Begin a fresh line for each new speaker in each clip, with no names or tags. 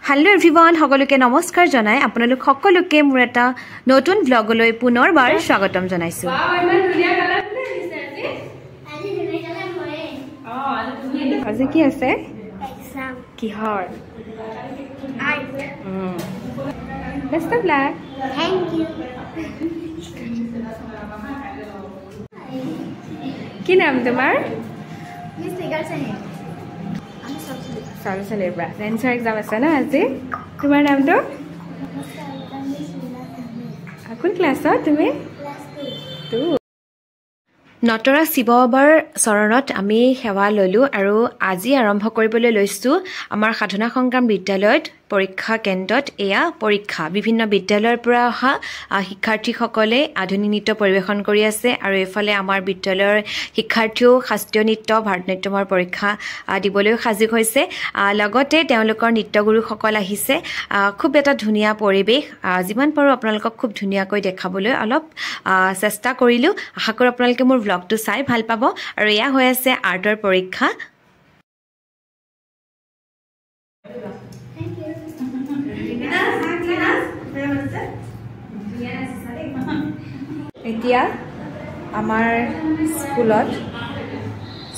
Hello everyone, সকলোকে নমস্কাৰ জনাই আপোনালোক সকলোকে মোৰ এটা নতুন ব্লগলৈ পুনৰবাৰ স্বাগতম জনাইছো। আজি কি আছে?
Exam.
কিহৰ?
Art.
Best of luck.
Thank you.
কি নাম তোমাৰ?
Miss Legal Sahib.
Sorry, celebra. Answer exam আছে না আজি? তোমাৰ নামটো? কোন ক্লাছত তুমি?
Class 2.
নটৰা শিৱ বাবাৰ চৰণত আমি সেৱা ললো আৰু আজি আৰম্ভ কৰিবলৈ লৈছো আমাৰ সাধনা সংগ্ৰাম বিদ্যালয়ত পৰীক্ষা কেন্দ্ৰত এয়া পৰীক্ষা বিভিন্ন বিদ্যালয়ৰ পৰা অহা শিক্ষাৰ্থীসকলে আধুনিক নৃত্য পৰিৱেশন কৰি আছে আৰু এফালে আমাৰ বিদ্যালয়ৰ শিক্ষাৰ্থীও শাস্ত্ৰীয় নৃত্য ভাৰতনাট্যমৰ পৰীক্ষা দিবলৈ সাজু হৈছে লগতে তেওঁলোকৰ নৃত্যগুৰুসকল আহিছে খুব এটা ধুনীয়া পৰিৱেশ যিমান পাৰো আপোনালোকক খুব ধুনীয়াকৈ দেখাবলৈ অলপ চেষ্টা কৰিলো আশা কৰো আপোনালোকে মোৰ ব্লগটো চাই ভাল পাব আৰু এয়া হৈ আছে আৰ্টৰ পৰীক্ষা এতিয়া আমাৰ স্কুলত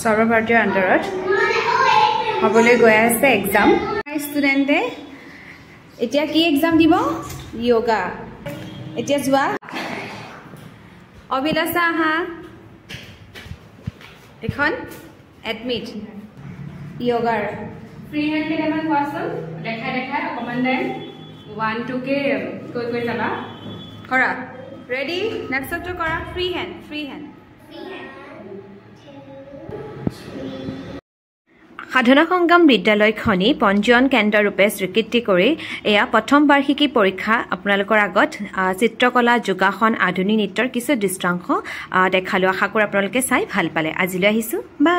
সৰ্বভাৰতীয় আন্দোলনত হ'বলৈ গৈ আছে এক্সাম ষ্টুডেণ্টে এতিয়া কি এক্সাম দিব যোগা এতিয়া যোৱা অভিলাষা আহা এখন এডমিট যোগাৰ
ফ্ৰী হেণ্ড কেইটামান কোৱাচোন দেখাই দেখাই অকণমান টাইম 1 2 কে কৈ যাবা
কৰা ৰেডি নেক্সটটো কৰা ফ্ৰী হেণ্ড সাধনা সংগ্ৰাম বিদ্যালয়খনি পঞ্জীয়ন কেন্দ্ৰ ৰূপে স্বীকৃতি কৰি এয়া প্ৰথম বাৰ্ষিকী পৰীক্ষা আপোনালোকৰ আগত চিত্ৰকলা যোগাসন আধুনিক নৃত্যৰ কিছু দৃশ্যাংশ দেখালো আশা কৰো আপোনালোকে চাই ভাল পালে আজিলৈ আহিছো বা